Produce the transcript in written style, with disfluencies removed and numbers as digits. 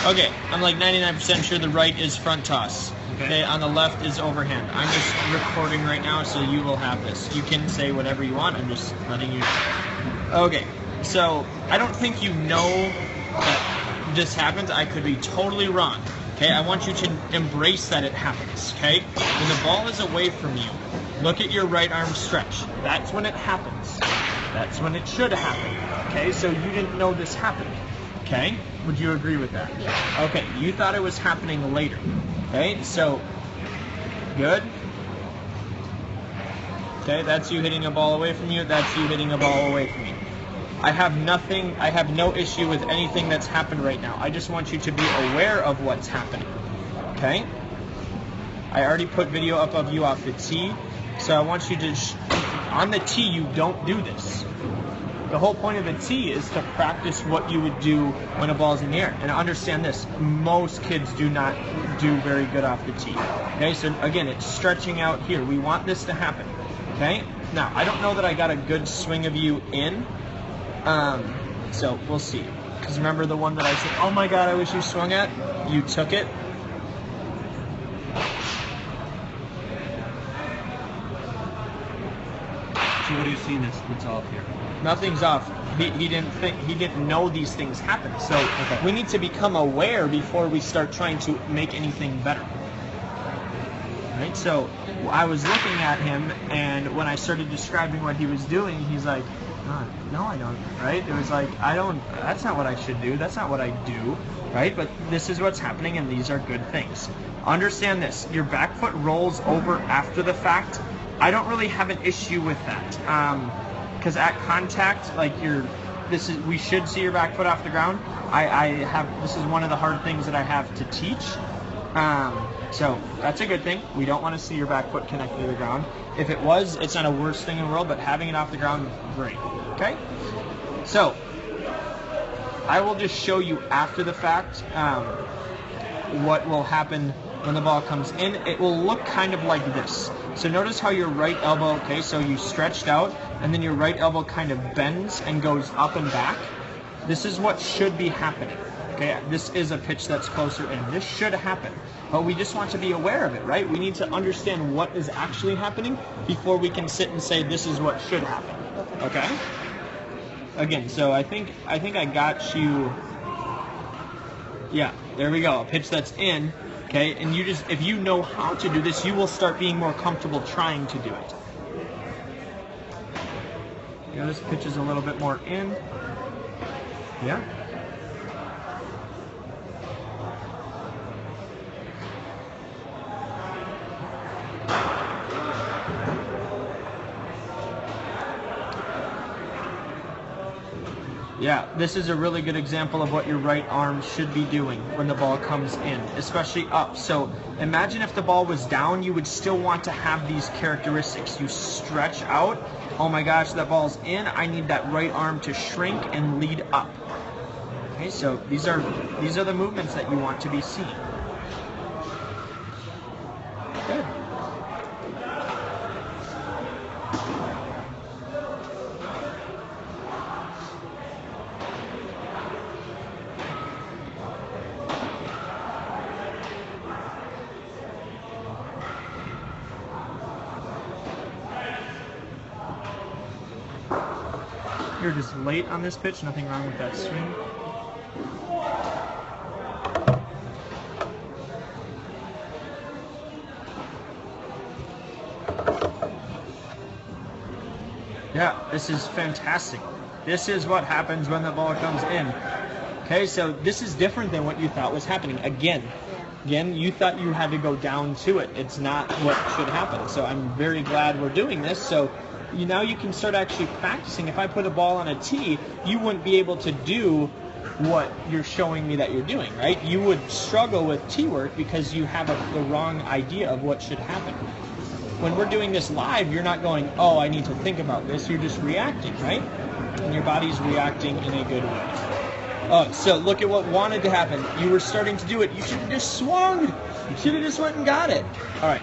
Okay, I'm like 99% sure the right is front toss. Okay, on the left is overhand. I'm just recording right now, so you will have this. You can say whatever you want. I'm just letting you know. Okay, so I don't think you know that this happens. I could be totally wrong. Okay, I want you to embrace that it happens. Okay, when the ball is away from you, look at your right arm stretch. That's when it happens. That's when it should happen. Okay, so you didn't know this happened. Okay, would you agree with that? Yeah. Okay, you thought it was happening later. Okay, so good. Okay, that's you hitting a ball away from you. That's you hitting a ball away from you. I have no issue with anything that's happened right now. I just want you to be aware of what's happening. Okay? I already put video up of you off the tee, so I want you to, on the tee, you don't do this. The whole point of the tee is to practice what you would do when a ball's in the air. And understand this, most kids do not do very good off the tee. Okay, so again, it's stretching out here. We want this to happen. Okay? Now, I don't know that I got a good swing of you in. So we'll see. Because remember the one that I said, oh my God, I wish you swung at? You took it. So what do you see that's off here? Nothing's off. He didn't know these things happen. So okay. We need to become aware before we start trying to make anything better. Right? So I was looking at him, and when I started describing what he was doing, he's like, no, I don't. Right? It was like, that's not what I should do. That's not what I do. Right? But this is what's happening, and these are good things. Understand this. Your back foot rolls over after the fact. I don't really have an issue with that. Because at contact, like we should see your back foot off the ground. This is one of the hard things that I have to teach. So that's a good thing. We don't want to see your back foot connected to the ground. If it was, it's not a worst thing in the world, but having it off the ground, great. Okay? So I will just show you after the fact what will happen when the ball comes in. It will look kind of like this. So notice how your right elbow, okay, so you stretched out, and then your right elbow kind of bends and goes up and back. This is what should be happening. Okay, this is a pitch that's closer in. This should happen, but we just want to be aware of it, right? We need to understand what is actually happening before we can sit and say this is what should happen. Okay? Again, so I think I got you. Yeah, there we go. A pitch that's in. Okay, and if you know how to do this, you will start being more comfortable trying to do it. Yeah, this pitch is a little bit more in. Yeah. Yeah, this is a really good example of what your right arm should be doing when the ball comes in, especially up. So imagine if the ball was down, you would still want to have these characteristics. You stretch out. Oh my gosh, that ball's in. I need that right arm to shrink and lead up. Okay, so these are the movements that you want to be seeing. Good. You're just late on this pitch, nothing wrong with that swing. Yeah, this is fantastic. This is what happens when the ball comes in. Okay, so this is different than what you thought was happening. Again, you thought you had to go down to it. It's not what should happen. So I'm very glad we're doing this. So now you can start actually practicing. If I put a ball on a tee, you wouldn't be able to do what you're showing me that you're doing, right? You would struggle with tee work because you have the wrong idea of what should happen. When we're doing this live, you're not going, oh, I need to think about this. You're just reacting, right? And your body's reacting in a good way. So look at what wanted to happen. You were starting to do it. You should have just swung. You should have just went and got it. All right.